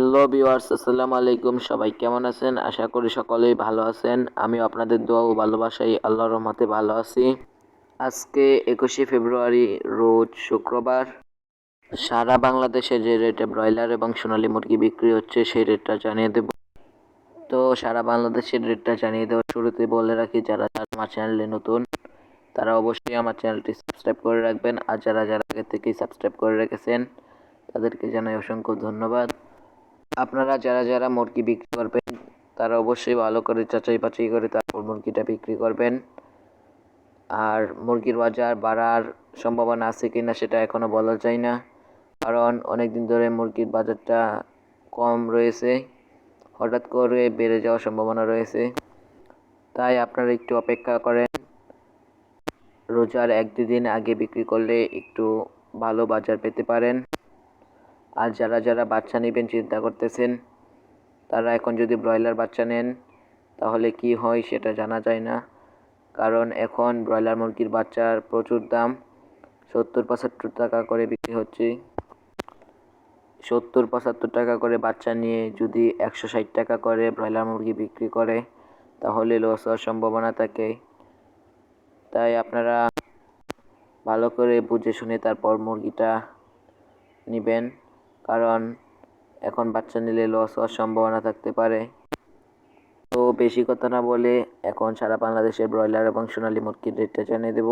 Hello viewers, আসসালামু আলাইকুম। সবাই কেমন আছেন? আশা করি সকলেই ভালো আছেন। আমিও আপনাদের দোয়া ও ভালোবাসায় আল্লাহর রহমতে ভালো আছি। আজকে 21শে ফেব্রুয়ারি, রোজ শুক্রবার। সারা বাংলাদেশে যে রেটে ব্রয়লার এবং সোনালী মুরগি বিক্রি হচ্ছে সেই রেটটা জানিয়ে দেব। তো সারা বাংলাদেশের রেটটা জানিয়ে দেওয়ার শুরুতে বলে রাখি, যারা আমার চ্যানেলে নতুন তারা অবশ্যই আমার চ্যানেলটি সাবস্ক্রাইব করে রাখবেন, আর যারা যারা আগে থেকেই সাবস্ক্রাইব করে রেখেছেন তাদেরকে জানাই অসংখ্য ধন্যবাদ। আপনারা যারা যারা মুরগি বিক্রি করবেন তারা অবশ্যই ভালো করে যাচাই বাছাই করে তারপর মুরগিটা বিক্রি করবেন। আর মুরগির বাজার বাড়ার সম্ভাবনা আছে কিনা সেটা এখনও বলা যায় না, কারণ অনেক দিন ধরে মুরগির বাজারটা কম রয়েছে, হঠাৎ করে বেড়ে যাওয়ার সম্ভাবনা রয়েছে। তাই আপনারা একটু অপেক্ষা করেন, রোজার 1-2 দিন আগে বিক্রি করলে একটু ভালো বাজার পেতে পারেন। আর যারা যারা বাচ্চা নেবেন চিন্তা করতেছেন, তারা এখন যদি ব্রয়লার বাচ্চা নেন তাহলে কি হয় সেটা জানা যায় না, কারণ এখন ব্রয়লার মুরগির বাচ্চার প্রচুর দাম। 70-75 টাকা করে বিক্রি হচ্ছে। 70-75 টাকা করে বাচ্চা নিয়ে যদি 160 টাকা করে ব্রয়লার মুরগি বিক্রি করে তাহলে লস হওয়ার সম্ভাবনা থাকে। তাই আপনারা ভালো করে বুঝে শুনে তারপর মুরগিটা নেবেন, কারণ এখন বাচ্চা নিলে লস হওয়ার সম্ভাবনা থাকতে পারে। তো বেশি কথা না বলে এখন সারা বাংলাদেশের ব্রয়লার এবং সোনালী মুরগির রেটটা জানিয়ে দেব।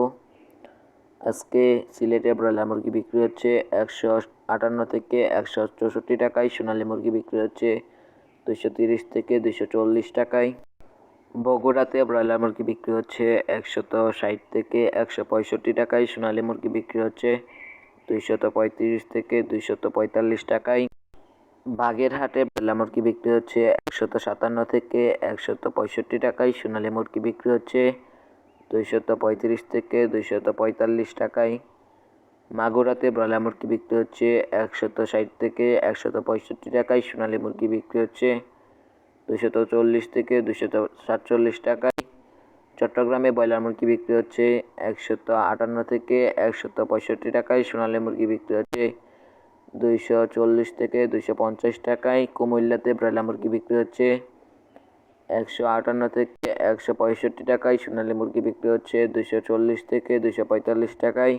আজকে সিলেটে ব্রয়লার মুরগি বিক্রি হচ্ছে 158 থেকে 164 টাকায়, সোনালী মুরগি বিক্রি হচ্ছে 230 থেকে 240 টাকায়। বগুড়াতে ব্রয়লার মুরগি বিক্রি হচ্ছে 160 থেকে 165 টাকায়, সোনালী মুরগি বিক্রি হচ্ছে 235 থেকে 245 টাকায়। বাগেরহাটে ব্রয়লার মুরগি বিক্রি হচ্ছে 157 থেকে 165 টাকায়, সোনালী মুরগি বিক্রি হচ্ছে 235 থেকে 245 টাকায়। মাগুরাতে ব্রয়লার মুরগি বিক্রি হচ্ছে 160 থেকে 165 টাকায়, সোনালী মুরগি বিক্রি হচ্ছে 240 থেকে 247 টাকায়। চট্টগ্রামে ব্রয়লার মুরগি বিক্রি হচ্ছে 158 থেকে 165 টাকায়, সোনালী মুরগি বিক্রি হচ্ছে 240 থেকে 250 টাকায়। কুমিল্লাতে ব্রয়লার মুরগি বিক্রি হচ্ছে 158 থেকে 165 টাকায়, সোনালী মুরগি বিক্রি হচ্ছে 240 থেকে 245 টাকায়।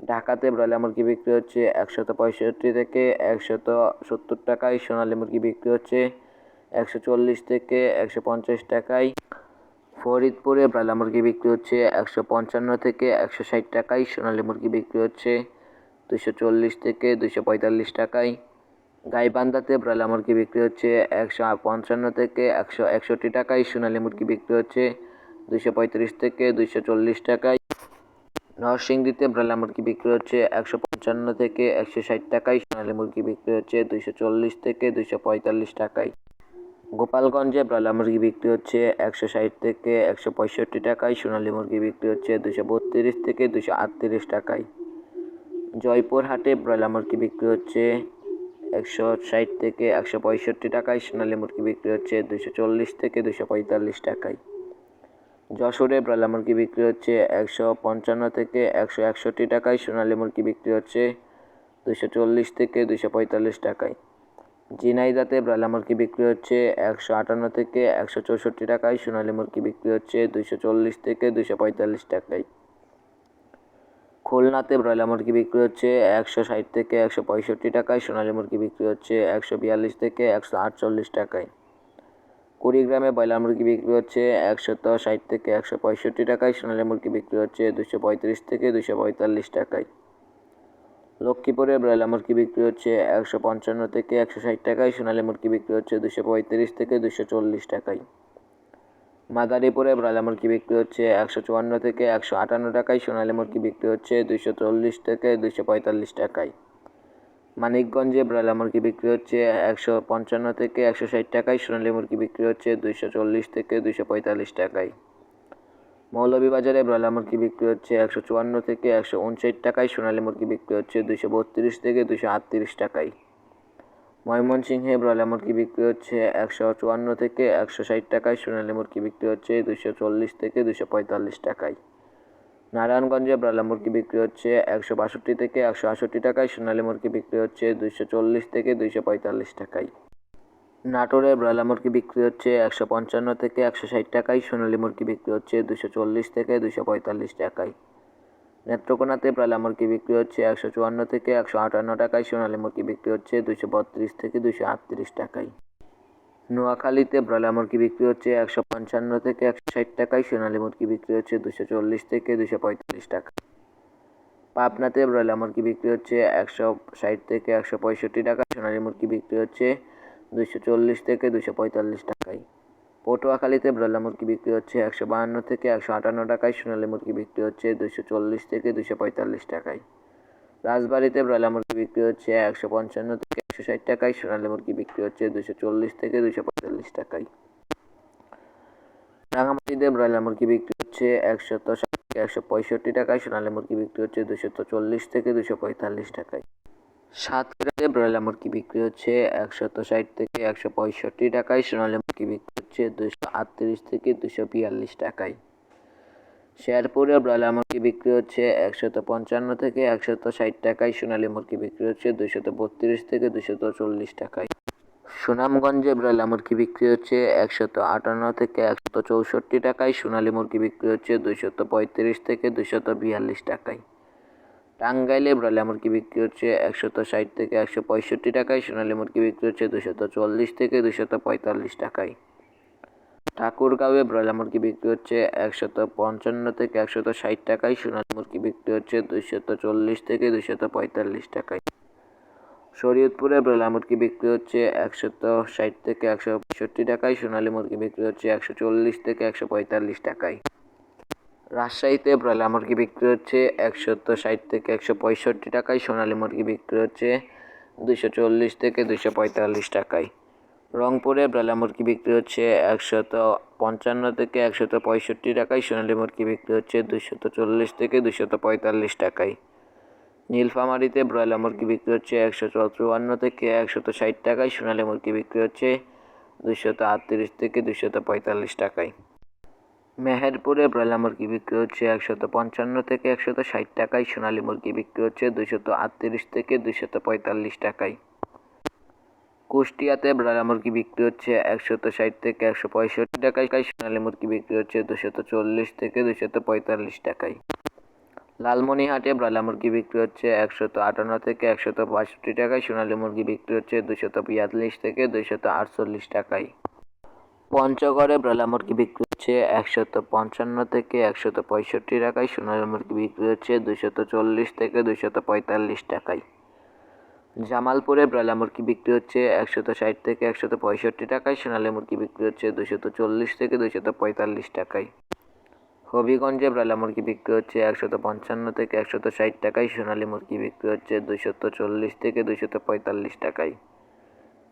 ঢাকাতে ব্রয়লার মুরগি বিক্রি হচ্ছে 165 থেকে 170 টাকায়, সোনালী মুরগি বিক্রি হচ্ছে 140 থেকে 150 টাকায়। ফরিদপুরে ব্রয়লার মুরগি বিক্রি হচ্ছে 155 থেকে 160 টাকায়, সোনালী মুরগি বিক্রি হচ্ছে 240 থেকে 245 টাকায়। গাইবান্ধাতে ব্রয়লার মুরগি বিক্রি হচ্ছে 155 থেকে 161 টাকায়, সোনালী মুরগি বিক্রি হচ্ছে 235 থেকে 240 টাকায়। নরসিংদীতে ব্রয়লার মুরগি বিক্রি হচ্ছে 155 থেকে 160 টাকায়, সোনালী মুরগি বিক্রি হচ্ছে 240 থেকে 245 টাকায়। গোপালগঞ্জে ব্রয়লার মুরগি বিক্রি হচ্ছে 160 থেকে 165 টাকায়, সোনালী মুরগি বিক্রি হচ্ছে 232 থেকে 238 টাকায়। জয়পুরহাটে ব্রয়লার মুরগি বিক্রি হচ্ছে 160 থেকে 165 টাকায়, সোনালী মুরগি বিক্রি হচ্ছে 240 থেকে 245 টাকায়। যশোরে ব্রয়লার মুরগি বিক্রি হচ্ছে 155 থেকে 161 টাকায়, সোনালী মুরগি বিক্রি হচ্ছে 240 থেকে 245 টাকায়। ঝিনাইদহতে ব্রয়লার মুরগি বিক্রি হচ্ছে 158 থেকে 164 টাকায়, সোনালী মুরগি বিক্রি হচ্ছে 240 থেকে 245 টাকায়। খুলনাতে ব্রয়লার মুরগি বিক্রি হচ্ছে 160 থেকে 165 টাকায়, সোনালী মুরগি বিক্রি হচ্ছে 142 থেকে 148 টাকায়। কুড়িগ্রামে ব্রয়লার মুরগি বিক্রি হচ্ছে 160 থেকে 165 টাকায়, সোনালী মুরগি বিক্রি হচ্ছে 235 থেকে 245 টাকায়। লক্ষ্মীপুরে ব্রয়লার মুরগি বিক্রি হচ্ছে 155 থেকে 160 টাকায়, সোনালী মুরগি বিক্রি হচ্ছে 235 থেকে 240 টাকায়। মাদারীপুরে ব্রয়লার মুরগি বিক্রি হচ্ছে 154 থেকে 158 টাকায়, সোনালী মুরগি বিক্রি হচ্ছে 240 থেকে 245 টাকায়। মানিকগঞ্জে ব্রয়লার মুরগি বিক্রি হচ্ছে 155 থেকে 160 টাকায়, সোনালী মুরগি বিক্রি হচ্ছে 240 থেকে 245 টাকায়। মৌলভীবাজারে ব্রয়লার মুরগি বিক্রি হচ্ছে 154 থেকে 159 টাকায়, সোনালী মুরগি বিক্রি হচ্ছে 232 থেকে 238 টাকায়। ময়মনসিংহে ব্রয়লার মুরগি বিক্রি হচ্ছে 154 থেকে 160 টাকায়, সোনালী মুরগি বিক্রি হচ্ছে 240 থেকে 245 টাকায়। নারায়ণগঞ্জে ব্রয়লার মুরগি বিক্রি হচ্ছে 162 থেকে 168 টাকায়, সোনালী মুরগি বিক্রি হচ্ছে 240 থেকে 245 টাকায়। নাটোরে ব্রয়লার মুরগি বিক্রি হচ্ছে 155 থেকে 160 টাকায়, সোনালী মুরগি বিক্রি হচ্ছে 240 থেকে 245 টাকায়। নেত্রকোনাতে ব্রয়লার মুরগি বিক্রি হচ্ছে 154 থেকে 158 টাকায়, সোনালী মুরগি বিক্রি হচ্ছে 232 থেকে 238 টাকায়। নোয়াখালীতে ব্রয়লার মুরগি বিক্রি হচ্ছে 155 থেকে 160 টাকায়, সোনালী মুরগি বিক্রি হচ্ছে 240 থেকে 245 টাকা। পাবনাতে ব্রয়লার মুরগি বিক্রি হচ্ছে 160 থেকে 165 টাকায়, সোনালী মুরগি বিক্রি হচ্ছে 240 থেকে 245 টাকায়। পটুয়াখালীতে ব্রয়লার মুরগি বিক্রি হচ্ছে 152 থেকে 158 টাকায়, সোনালী মুরগি বিক্রি হচ্ছে 240 থেকে 245 টাকায়। রাজবাড়ীতে ব্রয়লার মুরগি বিক্রি হচ্ছে 155 থেকে 160 টাকায়, সোনালী মুরগি বিক্রি হচ্ছে 240 থেকে 245 টাকায়। রাঙামাটিতে ব্রয়লার মুরগি বিক্রি হচ্ছে 160 থেকে 165 টাকায়, সোনালী মুরগি বিক্রি হচ্ছে 240 থেকে 245 টাকায়। সাতক্ষীরাতে ব্রয়লার মুরগি বিক্রি হচ্ছে 160 থেকে 165 টাকায়, সোনালী মুরগি বিক্রি হচ্ছে 238 থেকে 242 টাকায়। শেরপুরে ব্রয়লার মুরগি বিক্রি হচ্ছে 155 থেকে 160 টাকায়, সোনালী মুরগি বিক্রি হচ্ছে 232 থেকে 240 টাকায়। সুনামগঞ্জে ব্রয়লার মুরগি বিক্রি হচ্ছে 158 থেকে 164 টাকায়, সোনালী মুরগি বিক্রি হচ্ছে 235 থেকে 242 টাকায়। টাঙ্গাইলে ব্রয়লার মুরগি বিক্রি হচ্ছে 160 থেকে 165 টাকায়, সোনালী মুরগি বিক্রি হচ্ছে 240 থেকে 245 টাকায়। ঠাকুরগাঁওয়ে ব্রয়লার মুরগি বিক্রি হচ্ছে 155 থেকে 160 টাকায়, সোনালী মুরগি বিক্রি হচ্ছে 240 থেকে 245 টাকায়। শরীয়তপুরে ব্রয়লার মুরগি বিক্রি হচ্ছে 160 থেকে 165 টাকায়, সোনালী মুরগি বিক্রি হচ্ছে 140 থেকে 145 টাকায়। রাজশাহীতে ব্রয়লার মুরগি বিক্রি হচ্ছে 160 থেকে 165 টাকায়, সোনালী মুরগি বিক্রি হচ্ছে 240 থেকে 245 টাকায়। রংপুরে ব্রয়লার মুরগি বিক্রি হচ্ছে 155 থেকে 165 টাকায়, সোনালী মুরগি বিক্রি হচ্ছে 240 থেকে 245 টাকায়। নীলফামারীতে ব্রয়লার মুরগি বিক্রি হচ্ছে 154 থেকে 160 টাকায়, সোনালী মুরগি বিক্রি হচ্ছে 238 থেকে 245 টাকায়। মেহেরপুরে ব্রয়লার মুরগি বিক্রি হচ্ছে 155 থেকে 160 টাকায়, সোনালী মুরগি বিক্রি হচ্ছে 238 থেকে 245 টাকায়। কুষ্টিয়াতে ব্রয়লার মুরগি বিক্রি হচ্ছে 160 থেকে 165 টাকায়, সোনালী মুরগি বিক্রি হচ্ছে 240 থেকে 245 টাকায়। লালমনিরহাটে ব্রয়লার মুরগি বিক্রি হচ্ছে 158 থেকে 162 টাকায়, সোনালী মুরগি বিক্রি হচ্ছে 242 থেকে 248 টাকায়। পঞ্চগড়ে ব্রয়লার মুরগি বিক্রি হচ্ছে 155 থেকে 165 টাকায়, সোনালী মুরগি বিক্রি হচ্ছে 240 থেকে 245 টাকায়। জামালপুরে ব্রয়লার মুরগি বিক্রি হচ্ছে 160 থেকে 165 টাকায়, সোনালী মুরগি বিক্রি হচ্ছে 240 থেকে 245 টাকায়। হবিগঞ্জে ব্রয়লার মুরগি বিক্রি হচ্ছে 155 থেকে 160 টাকায়, সোনালী মুরগি বিক্রি হচ্ছে 240 থেকে 245 টাকায়।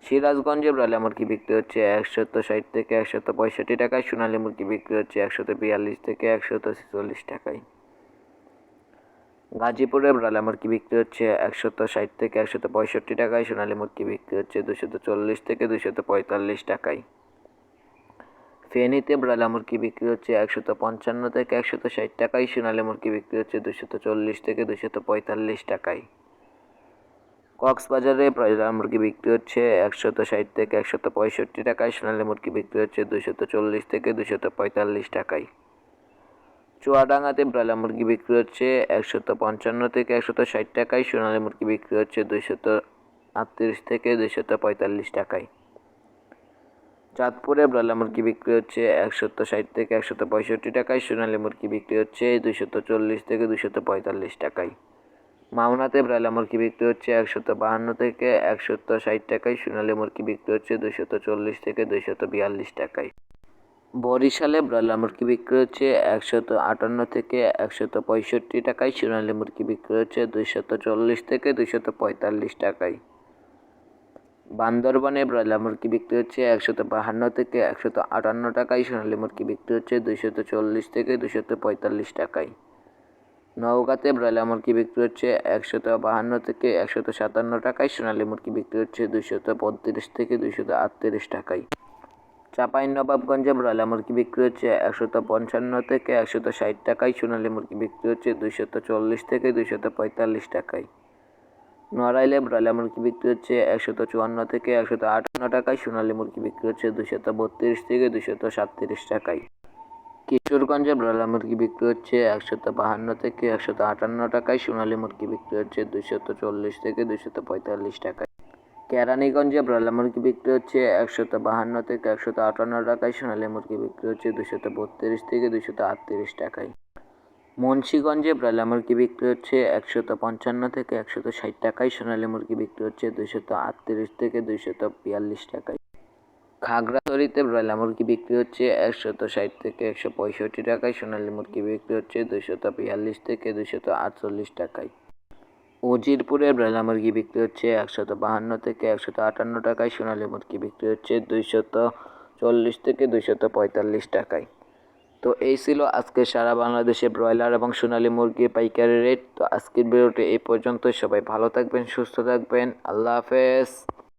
সিরাজগঞ্জে ব্রয়লার মুরগি বিক্রি হচ্ছে 160 থেকে 165 টাকায়, সোনালী মুরগি বিক্রি হচ্ছে 142 থেকে 146 টাকায়। গাজীপুরে ব্রয়লার মুরগি বিক্রি হচ্ছে 160 থেকে 165 টাকায়, সোনালী মুরগি বিক্রি হচ্ছে 240 থেকে 245 টাকায়। ফেনীতে ব্রয়লার মুরগি বিক্রি হচ্ছে 155 থেকে 160 টাকায়, সোনালী মুরগি বিক্রি হচ্ছে 240 থেকে 245 টাকায়। কক্সবাজারে ব্রয়লার মুরগি বিক্রি হচ্ছে 160 থেকে 165 টাকায়, সোনালী মুরগি বিক্রি হচ্ছে 240 থেকে 245 টাকায়। চুয়াডাঙ্গাতে ব্রয়লার মুরগি বিক্রি হচ্ছে 155 থেকে 160 টাকায়, সোনালী মুরগি বিক্রি হচ্ছে 238 থেকে 245 টাকায়। চাঁদপুরে ব্রয়লার মুরগি বিক্রি হচ্ছে 160 থেকে 165 টাকায়, সোনালী মুরগি বিক্রি হচ্ছে 240 থেকে 245 টাকায়। মাওনাতে ব্রয়লার মুরগি বিক্রি হচ্ছে 152 থেকে 160 টাকায়, সোনালী মুরগি বিক্রি হচ্ছে 240 থেকে 242 টাকায়। বরিশালে ব্রয়লার মুরগি বিক্রি হচ্ছে 158 থেকে 165 টাকায়, সোনালী মুরগি বিক্রি হচ্ছে 240 থেকে 245 টাকায়। বান্দরবানে ব্রয়লার মুরগি বিক্রি হচ্ছে 152 থেকে 158 টাকায়, সোনালী মুরগি বিক্রি হচ্ছে 240 থেকে 245 টাকায়। নওগাঁতে ব্রয়লার মুরগি বিক্রি হচ্ছে 152 থেকে 157 টাকায়, সোনালী মুরগি বিক্রি হচ্ছে 232 থেকে 238 টাকায়। চাঁপাইনবাবগঞ্জে ব্রয়লার মুরগি বিক্রি হচ্ছে 155 থেকে 160 টাকায়, সোনালী মুরগি বিক্রি হচ্ছে 240 থেকে 245 টাকায়। নড়াইলে ব্রয়লার মুরগি বিক্রি হচ্ছে 154 থেকে 158 টাকায়, সোনালী মুরগি বিক্রি হচ্ছে 232 থেকে 237 টাকায়। কিশোরগঞ্জে ব্রয়লার মুরগি বিক্রি হচ্ছে 152 থেকে 158 টাকায়, সোনালী মুরগি বিক্রি হচ্ছে 240 থেকে 245 টাকায়। কেরানীগঞ্জে ব্রয়লার মুরগি বিক্রি হচ্ছে 152 থেকে 158 টাকায়, সোনালী মুরগি বিক্রি হচ্ছে 232 থেকে 238 টাকায়। মুন্সিগঞ্জে ব্রয়লার মুরগি বিক্রি হচ্ছে 155 থেকে 160 টাকায়, সোনালী মুরগি বিক্রি হচ্ছে 238 থেকে 242 টাকায়। খাগড়াছড়িতে ব্রয়লার মুরগি বিক্রি হচ্ছে 160 থেকে 165 টাকায়, সোনালী মুরগি বিক্রি হচ্ছে 242 থেকে 248 টাকায়। উজিরপুরে ব্রয়লার মুরগি বিক্রি হচ্ছে 152 থেকে 158 টাকায়, সোনালী মুরগি বিক্রি হচ্ছে 240 থেকে 245 টাকায়। তো এই ছিল আজকে সারা বাংলাদেশে ব্রয়লার এবং সোনালী মুরগির পাইকারি রেট। তো আজকের ভিডিওটি এই পর্যন্ত। সবাই ভালো থাকবেন, সুস্থ থাকবেন, আল্লাহ হাফেজ।